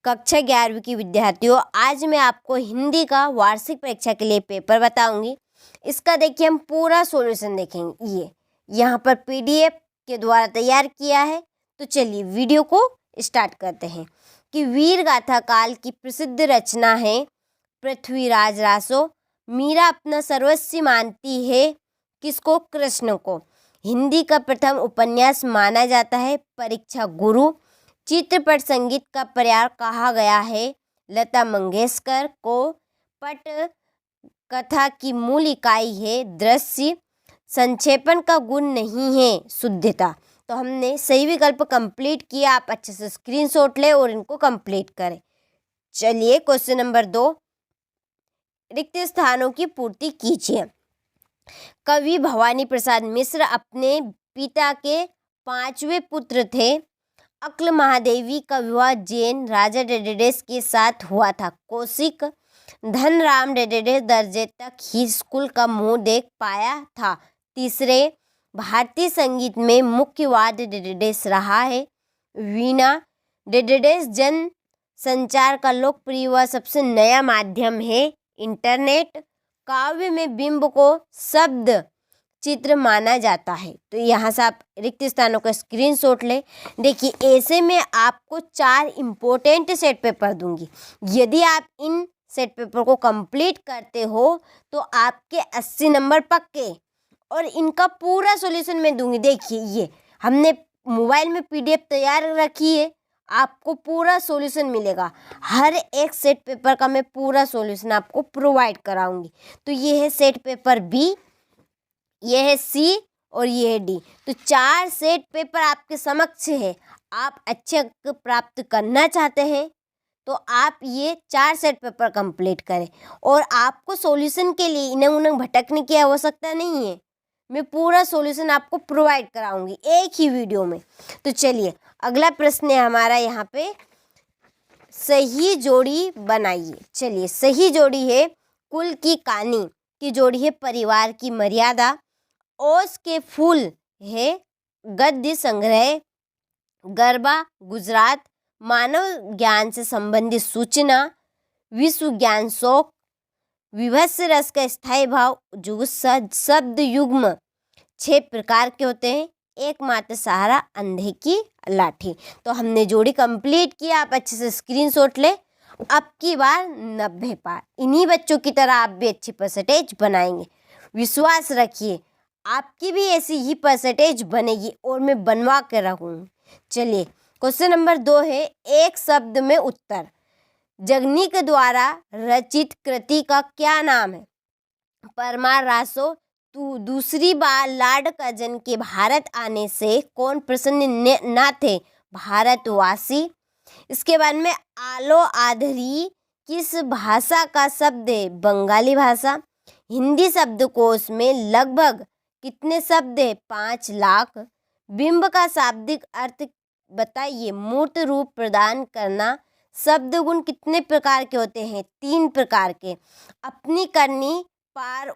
कक्षा 11वीं की विद्यार्थियों, आज मैं आपको हिंदी का वार्षिक परीक्षा के लिए पेपर बताऊंगी। इसका देखिए हम पूरा सॉल्यूशन देखेंगे। ये यहाँ पर पीडीएफ के द्वारा तैयार किया है। तो चलिए वीडियो को स्टार्ट करते हैं। कि वीर गाथा काल की प्रसिद्ध रचना है पृथ्वीराज रासो। मीरा अपना सर्वस्व मानती है किसको? कृष्ण को। हिंदी का प्रथम उपन्यास माना जाता है परीक्षा गुरु। चित्रपट संगीत का प्रयास कहा गया है लता मंगेशकर को। पट कथा की मूल इकाई है दृश्य। संक्षेपण का गुण नहीं है शुद्धता। तो हमने सही विकल्प कंप्लीट किया। आप अच्छे से स्क्रीनशॉट ले और इनको कंप्लीट करें। चलिए क्वेश्चन नंबर 2, रिक्त स्थानों की पूर्ति कीजिए। कवि भवानी प्रसाद मिश्र अपने पिता के 5वें पुत्र थे। अक्ल महादेवी का विवाह जैन राजा डेडेडेस के साथ हुआ था। कौशिक धनराम डेडेडेस दर्जे तक ही स्कूल का मुंह देख पाया था। तीसरे, भारतीय संगीत में मुख्य वाद्य डेडेडेस रहा है। वीणा। डेडेडेस जन संचार का लोकप्रिय व सबसे नया माध्यम है इंटरनेट। काव्य में बिंब को शब्द चित्र माना जाता है। तो यहाँ से आप रिक्त स्थानों का स्क्रीनशॉट ले। देखिए ऐसे में आपको 4 इम्पोर्टेंट सेट पेपर दूंगी। यदि आप इन सेट पेपर को कंप्लीट करते हो तो आपके 80 नंबर पक्के, और इनका पूरा सॉल्यूशन मैं दूंगी। देखिए ये हमने मोबाइल में पीडीएफ तैयार रखी है, आपको पूरा सॉल्यूशन मिलेगा। हर एक सेट पेपर का मैं पूरा सॉल्यूशन आपको प्रोवाइड कराऊंगी। तो ये है सेट पेपर बी, ये है सी और ये है डी। तो 4 सेट पेपर आपके समक्ष है। आप अच्छे अंक प्राप्त करना चाहते हैं तो आप ये 4 सेट पेपर कंप्लीट करें। और आपको सॉल्यूशन के लिए इन्हें उन्हें भटकने की आवश्यकता नहीं है। मैं पूरा सॉल्यूशन आपको प्रोवाइड कराऊंगी एक ही वीडियो में। तो चलिए अगला प्रश्न है हमारा यहाँ पे, सही जोड़ी बनाइए। चलिए सही जोड़ी है कुल की कहानी की जोड़ी है परिवार की मर्यादा। ओस के फूल है गद्य संग्रह। गरबा गुजरात मानव ज्ञान से संबंधित सूचना। विश्व ज्ञान शौक। विभत्स रस का स्थायी भाव जुगुस्सा। शब्द युग्म 6 प्रकार के होते हैं। एकमात्र सहारा अंधे की लाठी। तो हमने जोड़ी कंप्लीट किया। आप अच्छे से स्क्रीनशॉट ले। अब की बार 90 पार। इन्हीं बच्चों की तरह आप भी अच्छी परसेंटेज बनाएंगे। विश्वास रखिए आपकी भी ऐसी ही परसेंटेज बनेगी और मैं बनवा के रहूँगी। चलिए क्वेश्चन नंबर 2 है एक शब्द में उत्तर। जगनी के द्वारा रचित कृति का क्या नाम है? परमार रासो। दूसरी बार लॉर्ड कर्जन के भारत आने से कौन प्रसन्न न थे? भारतवासी। इसके बाद में आलो आधरी किस भाषा का शब्द है? बंगाली भाषा। हिंदी शब्दकोश में लगभग कितने शब्द है? 5 लाख। बिंब का शाब्दिक अर्थ बताइए। मूर्त रूप प्रदान करना। शब्द गुण कितने प्रकार के होते हैं? 3 प्रकार के। अपनी करनी पार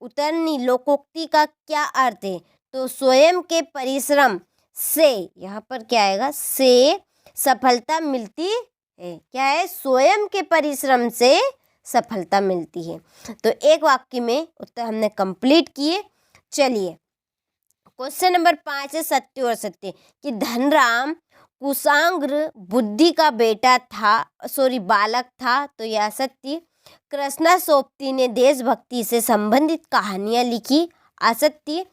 उतरनी लोकोक्ति का क्या अर्थ है? तो स्वयं के परिश्रम से, यहाँ पर क्या आएगा? से सफलता मिलती है। क्या है? स्वयं के परिश्रम से सफलता मिलती है। तो एक वाक्य में उत्तर हमने कंप्लीट किए। चलिए क्वेश्चन नंबर 5 है सत्य और सत्य। कि धनराम कुशांग्र बुद्धि का बेटा था, बालक था। तो यह सत्य। कृष्णा सोपती ने देशभक्ति से संबंधित कहानियां लिखी। असत्य।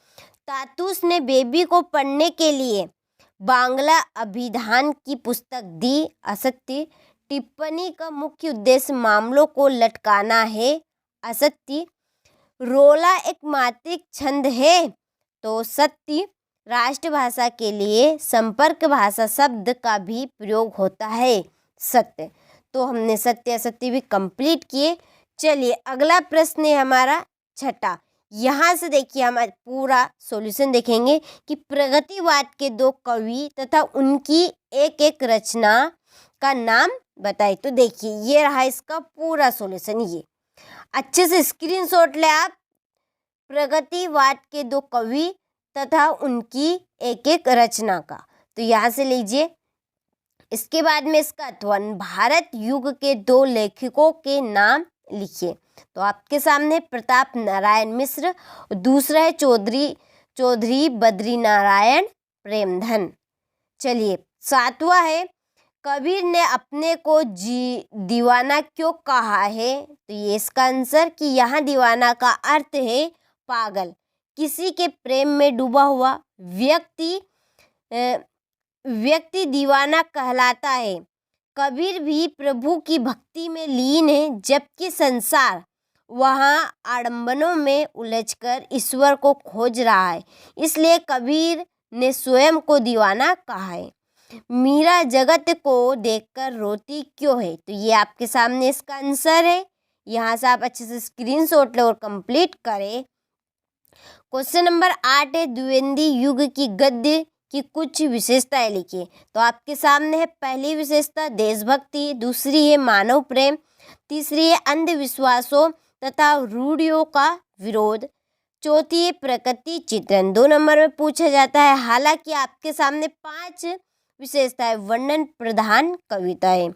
तातुस ने बेबी को पढ़ने के लिए बांग्ला अभिधान की पुस्तक दी। असत्य। टिप्पणी का मुख्य उद्देश्य मामलों को लटकाना है। असत्य। रोला एक मात्रिक छंद है। तो सत्य। राष्ट्रभाषा के लिए संपर्क भाषा शब्द का भी प्रयोग होता है। सत्य। तो हमने सत्य असत्य भी कंप्लीट किए। चलिए अगला प्रश्न है हमारा 6। यहाँ से देखिए हम पूरा सॉल्यूशन देखेंगे। कि प्रगतिवाद के 2 कवि तथा उनकी एक एक रचना का नाम बताइए। तो देखिए ये रहा इसका पूरा सॉल्यूशन। ये अच्छे से स्क्रीनशॉट ले आप। प्रगतिवाद के 2 कवि तथा उनकी एक एक रचना का। तो यहाँ से लीजिए इसके बाद में इसका अथवा भारत युग के 2 लेखकों के नाम लिखिए। तो आपके सामने प्रताप नारायण मिश्र, दूसरा है चौधरी बद्री नारायण प्रेमधन। चलिए 7वां है, कबीर ने अपने को दीवाना क्यों कहा है? तो ये इसका आंसर कि यहाँ दीवाना का अर्थ है पागल। किसी के प्रेम में डूबा हुआ व्यक्ति दीवाना कहलाता है। कबीर भी प्रभु की भक्ति में लीन है, जबकि संसार वहाँ आडंबरों में उलझकर ईश्वर को खोज रहा है, इसलिए कबीर ने स्वयं को दीवाना कहा है। मीरा जगत को देखकर रोती क्यों है? तो ये आपके सामने इसका आंसर है। यहाँ से आप अच्छे से स्क्रीनशॉट लें और कंप्लीट करें। क्वेश्चन नंबर 8 है, द्विवेदी युग की गद्य की कुछ विशेषताएं लिखिए। तो आपके सामने है पहली विशेषता देशभक्ति, दूसरी है मानव प्रेम, तीसरी है अंधविश्वासों तथा रूढ़ियों का विरोध, चौथी है प्रकृति चित्रण। 2 नंबर में पूछा जाता है। हालांकि आपके सामने 5 विशेषताएं वर्णन प्रधान कविता है।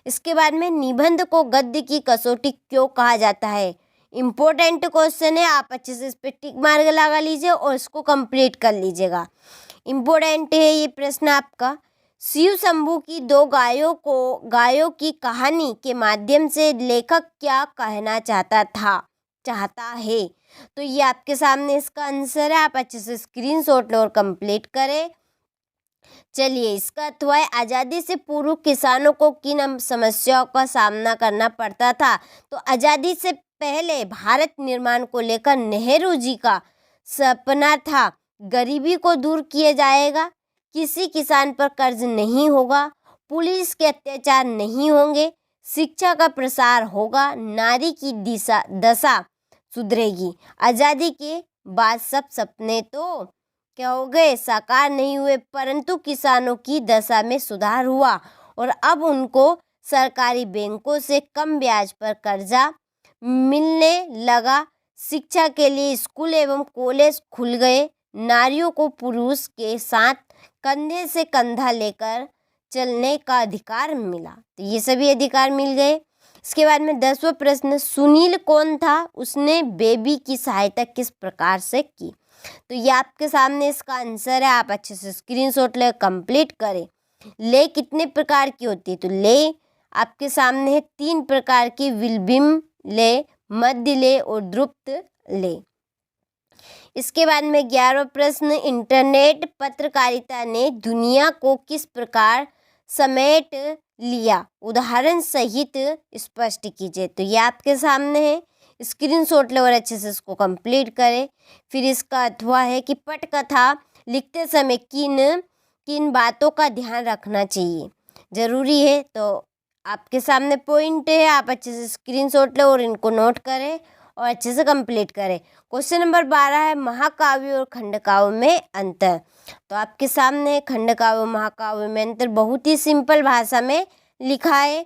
इसके बाद में निबंध को गद्य की कसौटी क्यों कहा जाता है? इम्पोर्टेंट क्वेश्चन है, आप अच्छे से इस पर टिक मार्क लगा लीजिए और इसको कंप्लीट कर लीजिएगा। इम्पोर्टेंट है ये प्रश्न आपका। शिव शंभू की 2 गायों की कहानी के माध्यम से लेखक क्या कहना चाहता है? तो ये आपके सामने इसका आंसर है। आप अच्छे से स्क्रीनशॉट लो और कंप्लीट करें। चलिए इसका अथवा है, आज़ादी से पूर्व किसानों को किन समस्याओं का सामना करना पड़ता था? तो आज़ादी से पहले भारत निर्माण को लेकर नेहरू जी का सपना था, गरीबी को दूर किया जाएगा, किसी किसान पर कर्ज नहीं होगा, पुलिस के अत्याचार नहीं होंगे, शिक्षा का प्रसार होगा, नारी की दशा सुधरेगी। आज़ादी के बाद सब सपने तो क्या हो गए? साकार नहीं हुए, परंतु किसानों की दशा में सुधार हुआ और अब उनको सरकारी बैंकों से कम ब्याज पर कर्जा मिलने लगा। शिक्षा के लिए स्कूल एवं कॉलेज खुल गए, नारियों को पुरुष के साथ कंधे से कंधा लेकर चलने का अधिकार मिला। तो ये सभी अधिकार मिल गए। इसके बाद में 10वां प्रश्न, सुनील कौन था? उसने बेबी की सहायता किस प्रकार से की? तो ये आपके सामने इसका आंसर है। आप अच्छे से स्क्रीनशॉट ले कंप्लीट करें। ले कितने प्रकार की होती है? तो ले आपके सामने है 3 प्रकार की, विलंबित ले, मध्य ले और द्रुत ले। इसके बाद में 11वां प्रश्न, इंटरनेट पत्रकारिता ने दुनिया को किस प्रकार समेट लिया? उदाहरण सहित स्पष्ट कीजिए। तो ये आपके सामने है, स्क्रीनशॉट ले और अच्छे से इसको कंप्लीट करें। फिर इसका अथवा है कि पटकथा लिखते समय किन बातों का ध्यान रखना चाहिए, जरूरी है? तो आपके सामने पॉइंट है, आप अच्छे से स्क्रीनशॉट ले और इनको नोट करें और अच्छे से कंप्लीट करें। क्वेश्चन नंबर 12 है, महाकाव्य और खंडकाव्य में अंतर। तो आपके सामने खंडकाव्य और महाकाव्य में अंतर बहुत ही सिंपल भाषा में लिखा है,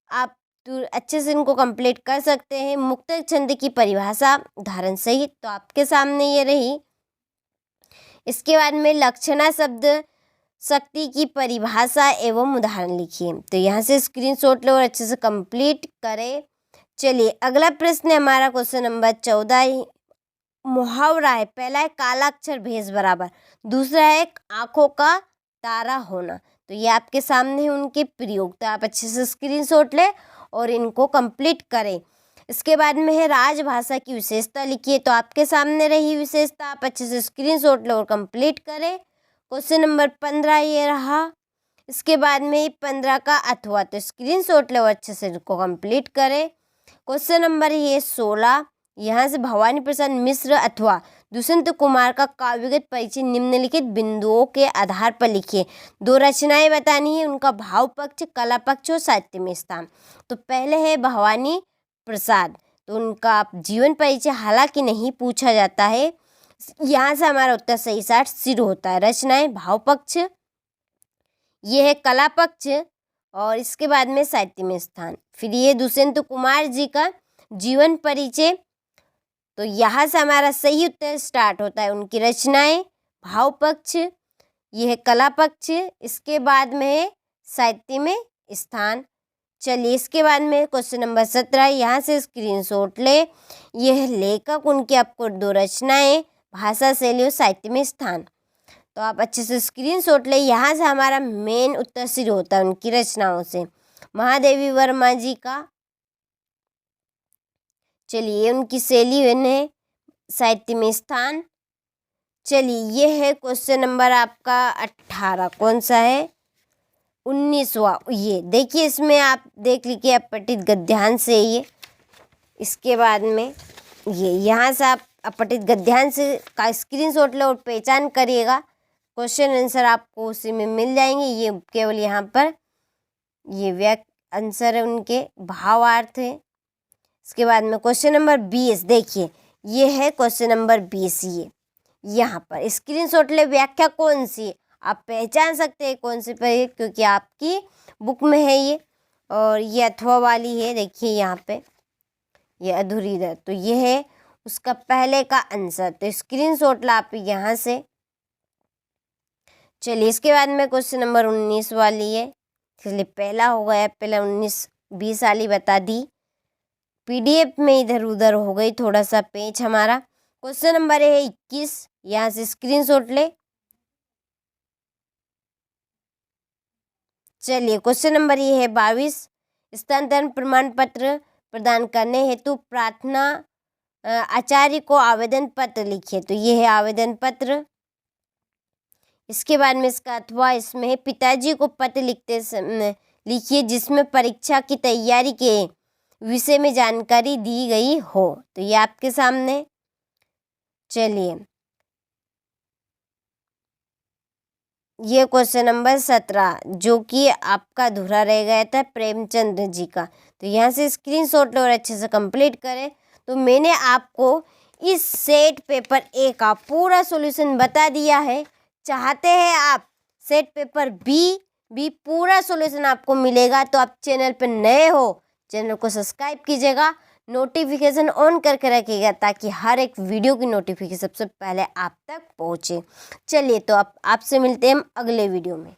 आप तो अच्छे से इनको कंप्लीट कर सकते हैं। मुक्तक छंद की परिभाषा उदाहरण सहित तो आपके सामने ये रही। इसके बाद में लक्षणा शब्द शक्ति की परिभाषा एवं उदाहरण लिखिए। तो यहाँ से स्क्रीनशॉट लो और अच्छे से कंप्लीट करें। चलिए अगला प्रश्न है हमारा क्वेश्चन नंबर 14, मुहावरा है। पहला है काला अक्षर भैंस बराबर, दूसरा है आंखों का तारा होना। तो ये आपके सामने है उनके प्रयोग, तो आप अच्छे से स्क्रीनशॉट ले और इनको कंप्लीट करें। इसके बाद में है राजभाषा की विशेषता लिखिए। तो आपके सामने रही विशेषता, आप अच्छे से स्क्रीनशॉट लो और कंप्लीट करें। क्वेश्चन नंबर 15 ये रहा। इसके बाद में 15 का अथवा, तो स्क्रीनशॉट लो अच्छे से इनको कंप्लीट करें। क्वेश्चन नंबर ये 16, यहाँ से भवानी प्रसाद मिश्र अथवा दुष्यंत कुमार का काव्यगत परिचय निम्नलिखित बिंदुओं के आधार पर लिखिए। 2 रचनाएं बतानी है, उनका भाव पक्ष, कला पक्ष और साहित्य में स्थान। तो पहले है भवानी प्रसाद, तो उनका जीवन परिचय हालांकि नहीं पूछा जाता है, यहाँ से हमारा उत्तर सही साठ शुरू होता है। रचनाएं भाव पक्ष, ये है कला पक्ष और इसके बाद में साहित्य में स्थान। फिर ये दुष्यंत कुमार जी का जीवन परिचय, तो यहाँ से हमारा सही उत्तर स्टार्ट होता है। उनकी रचनाएं भाव पक्ष, ये है कला पक्ष, इसके बाद में है साहित्य में स्थान। चलिए इसके बाद में क्वेश्चन नंबर 17, यहाँ से स्क्रीनशॉट ले। यह लेखक, उनकी आपको 2 रचनाएं, भाषा, शैली और साहित्य में स्थान। तो आप अच्छे से स्क्रीनशॉट ले। यहाँ से हमारा मेन उत्तर शुरू होता है उनकी रचनाओं से। महादेवी वर्मा जी का, चलिए उनकी शैली है साहित्य में स्थान। चलिए ये है क्वेश्चन नंबर आपका 18, कौन सा है, 19वां। ये देखिए, इसमें आप देख लीजिए अपठित गद्यांश से ये। इसके बाद में ये यहाँ से आप अपठित गद्यांश का स्क्रीनशॉट लो और पहचान करिएगा। क्वेश्चन आंसर आपको उसी में मिल जाएंगे। ये केवल यहाँ पर ये आंसर है, उनके भावार्थ है। इसके बाद में क्वेश्चन नंबर 20, देखिए ये है क्वेश्चन नंबर 20। ये यहाँ पर स्क्रीनशॉट ले। व्याख्या कौन सी है, आप पहचान सकते हैं कौन सी पर, क्योंकि आपकी बुक में है ये, और ये अथवा वाली है। देखिए यहाँ पे ये अधूरी दर, तो ये है उसका पहले का आंसर। तो स्क्रीनशॉट ला आप यहाँ से। चलिए इसके बाद में क्वेश्चन नंबर 19 वाली है, इसलिए पहला हो गया, पहला 19 20 वाली बता दी। पीडीएफ में इधर उधर हो गई थोड़ा सा पेज हमारा। क्वेश्चन नंबर है 21, यहाँ से स्क्रीनशॉट ले। चलिए क्वेश्चन नंबर ये है 22, स्थानांतरण प्रमाण पत्र प्रदान करने हेतु प्रार्थना आचार्य को आवेदन पत्र लिखिए। तो ये है आवेदन पत्र। इसके बाद में इसका अथवा इसमें पिताजी को पत्र लिखते समय लिखिए जिसमें परीक्षा की तैयारी के विषय में जानकारी दी गई हो। तो ये आपके सामने। चलिए ये क्वेश्चन नंबर 17 जो कि आपका अधूरा रह गया था, प्रेमचंद जी का। तो यहाँ से स्क्रीनशॉट लो और अच्छे से कंप्लीट करें। तो मैंने आपको इस सेट पेपर ए का पूरा सॉल्यूशन बता दिया है। चाहते हैं आप सेट पेपर बी भी पूरा सॉल्यूशन आपको मिलेगा, तो आप चैनल पर नए हो, चैनल को सब्सक्राइब कीजिएगा, नोटिफिकेशन ऑन करके रखिएगा ताकि हर एक वीडियो की नोटिफिकेशन सबसे पहले आप तक पहुँचे। चलिए तो आपसे मिलते हैं हम अगले वीडियो में।